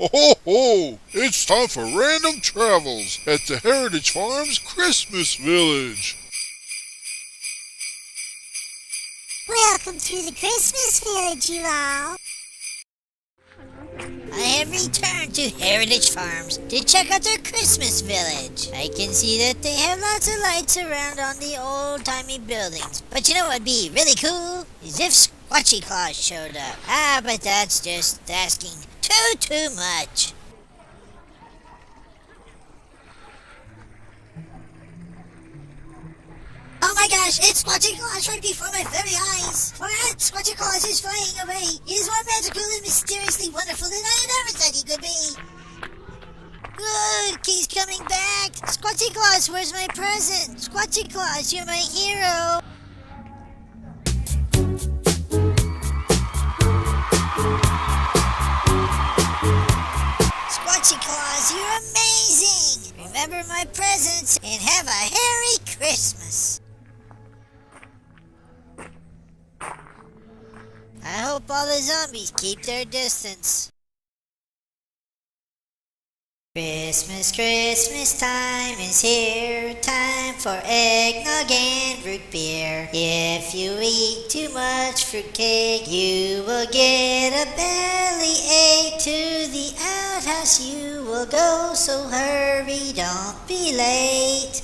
Ho ho ho! It's time for random travels at the Heritage Farms Christmas Village. Welcome to the Christmas Village, you all. I have returned to Heritage Farms to check out their Christmas Village. I can see that they have lots of lights around on the old-timey buildings. But you know what would be really cool? Is if Squatchy Claus showed up. But that's just asking too much. Oh my gosh, it's Squatchy Claus right before my very eyes. What? Squatchy Claus is flying away. He is more magical and mysteriously wonderful than I had ever thought he could be. Look, he's coming back. Squatchy Claus, where's my present? Squatchy Claus, you're my hero. Squatchy Claus, you're amazing. Remember my presents and have a Merry Christmas. I hope all the zombies keep their distance. Christmas, Christmas time is here. Time for eggnog and root beer. If you eat too much fruitcake, you will get a bellyache. To the outhouse you will go, so hurry, don't be late.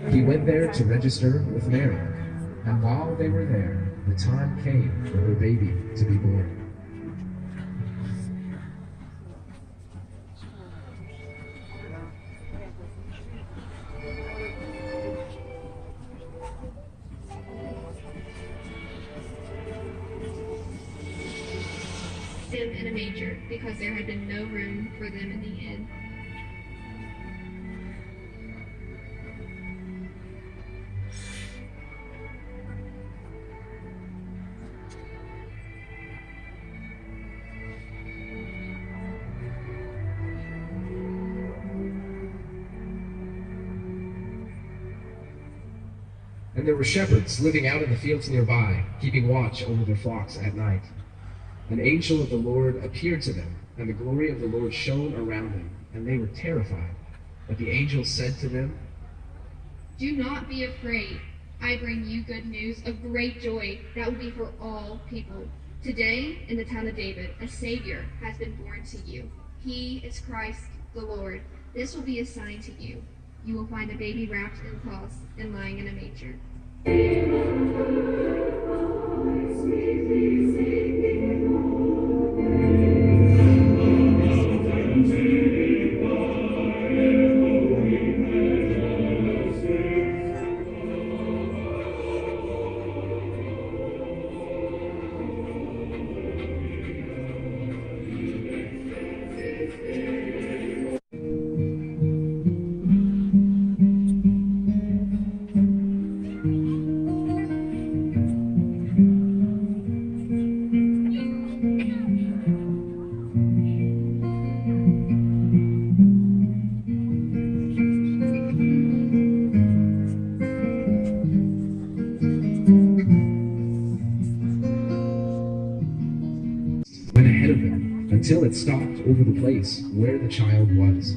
He went there to register with Mary, and while they were there, the time came for her baby to be born. Him in a manger, because there had been no room for them in the inn. And there were shepherds living out in the fields nearby, keeping watch over their flocks at night. An angel of the Lord appeared to them, and the glory of the Lord shone around them, and they were terrified. But the angel said to them, Do not be afraid. I bring you good news of great joy that will be for all people. Today, in the town of David, a Savior has been born to you. He is Christ the Lord. This will be a sign to you. You will find a baby wrapped in cloths and lying in a manger. went ahead of them until it stopped over the place where the child was.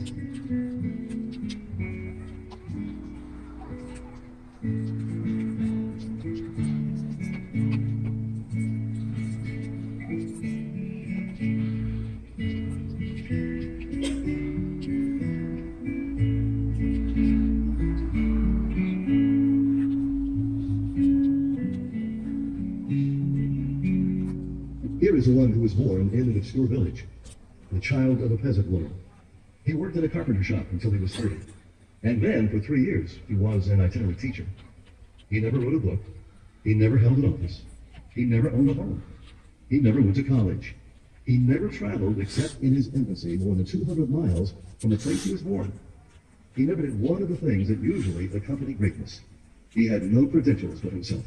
Here is one who was born in an obscure village, the child of a peasant woman. He worked in a carpenter shop until he was 30. And then, for 3 years, he was an itinerant teacher. He never wrote a book. He never held an office. He never owned a home. He never went to college. He never traveled, except in his infancy, more than 200 miles from the place he was born. He never did one of the things that usually accompany greatness. He had no credentials but himself.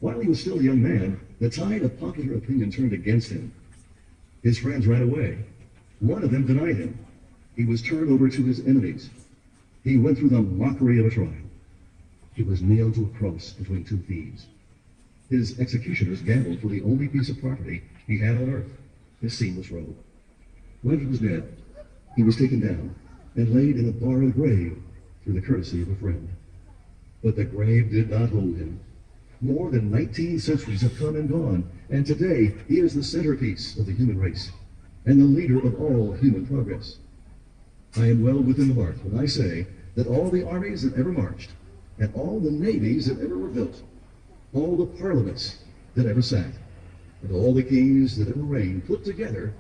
While he was still a young man, the tide of popular opinion turned against him. His friends ran away. One of them denied him. He was turned over to his enemies. He went through the mockery of a trial. He was nailed to a cross between two thieves. His executioners gambled for the only piece of property he had on earth, his seamless robe. When he was dead, he was taken down and laid in a borrowed grave through the courtesy of a friend. But the grave did not hold him. More than 19 centuries have come and gone, and today he is the centerpiece of the human race and the leader of all human progress. I am well within the mark when I say that all the armies that ever marched, and all the navies that ever were built, all the parliaments that ever sat, and all the kings that ever reigned put together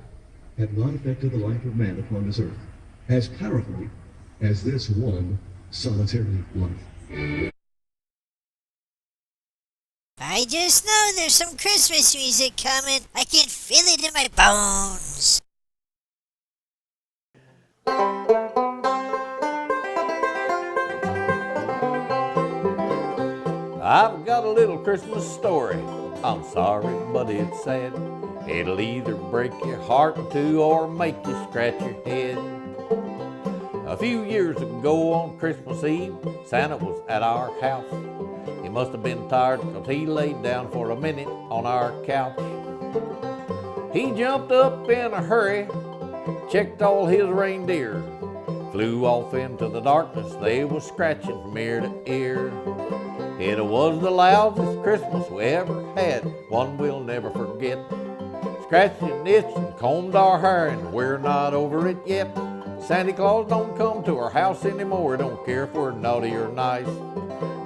have not affected the life of man upon this earth as powerfully as this one solitary life. I just know there's some Christmas music coming. I can feel it in my bones. I've got a little Christmas story. I'm sorry, but it's sad. It'll either break your heart in two or make you scratch your head. A few years ago on Christmas Eve, Santa was at our house. He must have been tired because he laid down for a minute on our couch. He jumped up in a hurry, checked all his reindeer, flew off into the darkness. They was scratching from ear to ear. It was the loudest Christmas we ever had, one we'll never forget. Scratched and itched and combed our hair, and we're not over it yet. Santa Claus don't come to our house anymore, don't care if we're naughty or nice.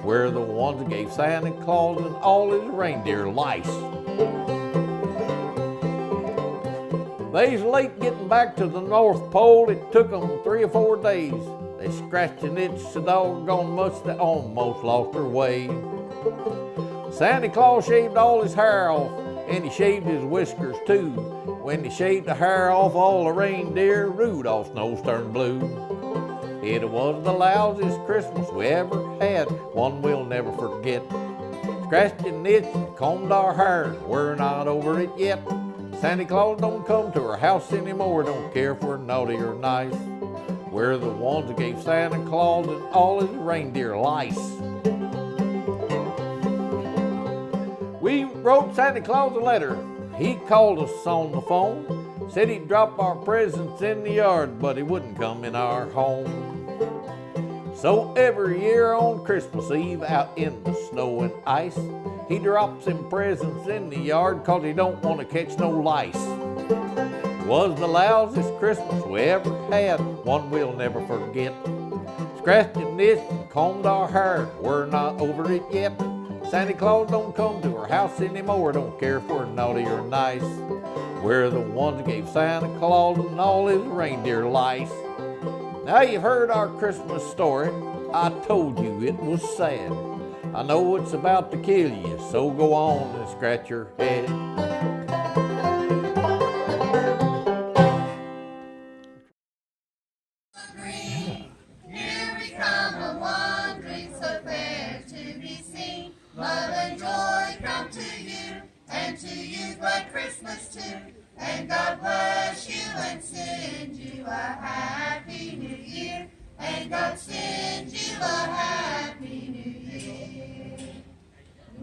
We're the ones that gave Santa Claus and all his reindeer lice. They's late getting back to the North Pole. It took them 3 or 4 days. They scratched and itched so doggone much they almost lost their way. Santa Claus shaved all his hair off, and he shaved his whiskers too. When he shaved the hair off all the reindeer, Rudolph's nose turned blue. It was the loudest Christmas we ever had, one we'll never forget. Scratched and itched and combed our hair, we're not over it yet. Santa Claus don't come to our house anymore, don't care if we're naughty or nice. We're the ones that gave Santa Claus and all his reindeer lice. We wrote Santa Claus a letter. He called us on the phone, said he'd drop our presents in the yard, but he wouldn't come in our home. So every year on Christmas Eve, out in the snow and ice, he drops him presents in the yard 'cause he don't want to catch no lice. It was the loudest Christmas we ever had, one we'll never forget. Scratched and itched and combed our hair, we're not over it yet. Santa Claus don't come to our house anymore, don't care if we're naughty or nice. We're the ones that gave Santa Claus and all his reindeer lice. Now you've heard our Christmas story. I told you it was sad. I know it's about to kill you, so go on and scratch your head. Here we come a-wandering, so fair to be seen. Love and joy come to you, and to you glad Christmas too. And God bless you and send you a happy new year. And God send you a happy new year.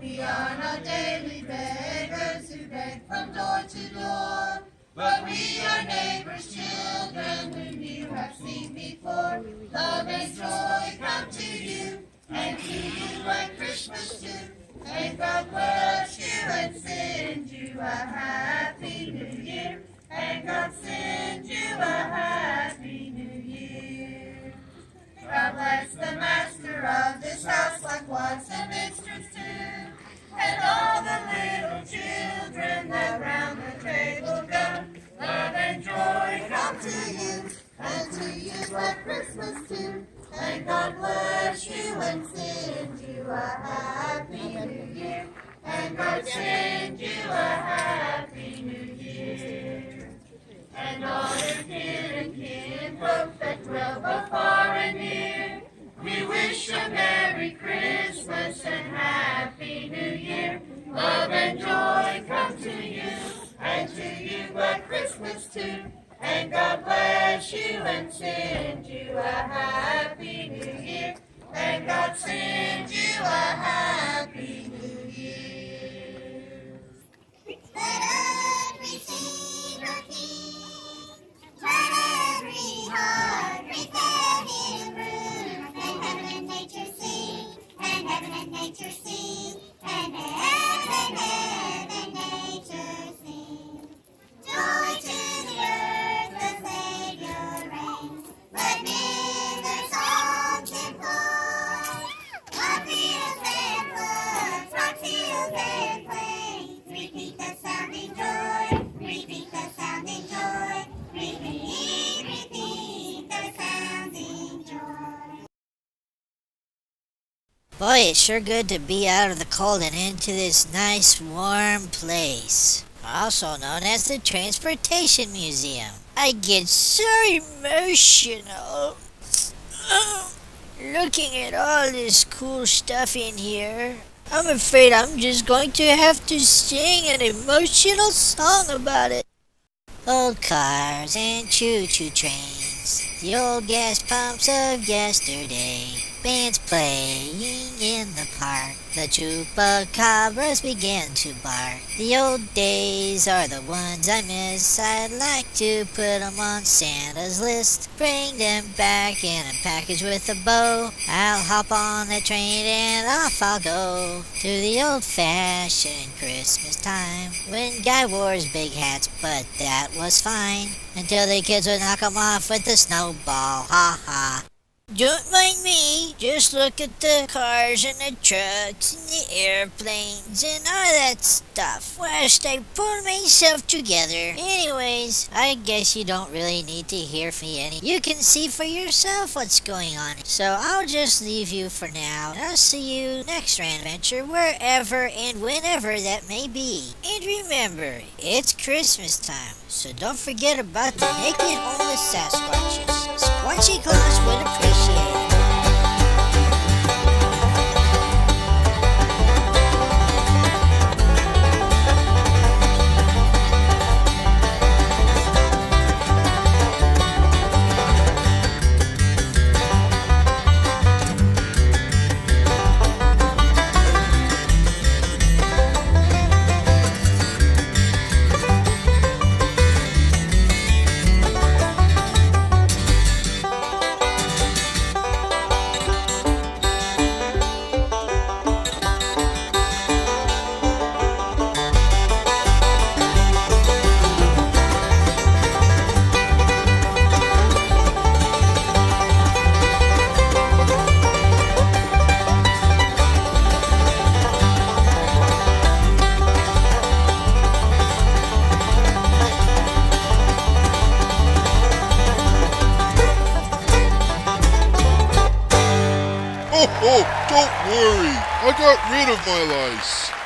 We are not daily beggars who beg from door to door, but we are neighbors' children whom you have seen before. Love and joy come to you, and to you like Christmas too. And God bless you and send you a happy new year. And God send you a happy new year. God bless the master of this house like wives and mistress too. And all the little children that round the table go. Love and joy come to you, and to you like Christmas too. And God bless you and send you a happy new year. And God send you a happy new year. And all your kin and kinfolk that dwell both far and near, we wish a Merry Christmas and Happy New Year. Love and joy come to you, and to you glad Christmas too. And God bless you and send you a Happy New Year. And God send you a Happy New Year. Boy, it's sure good to be out of the cold and into this nice warm place, also known as the Transportation Museum. I get so emotional looking at all this cool stuff in here. I'm afraid I'm just going to have to sing an emotional song about it. Old cars and choo-choo trains, the old gas pumps of yesterday, bands playing in the park, the chupacabras began to bark. The old days are the ones I miss, I'd like to put them on Santa's list, bring them back in a package with a bow. I'll hop on the train and off I'll go to the old-fashioned Christmas time, when Guy wore his big hats, but that was fine, until the kids would knock 'em off with a snowball, ha ha. Don't mind me, just look at the cars and the trucks and the airplanes and all that stuff whilst I pull myself together. Anyways, I guess you don't really need to hear me any. You can see for yourself what's going on. So I'll just leave you for now. I'll see you next random adventure, wherever and whenever that may be. And remember, it's Christmas time, so don't forget about the naked homeless Sasquatches. Squatchy Claus would appreciate it. Oh, don't worry. I got rid of my lice.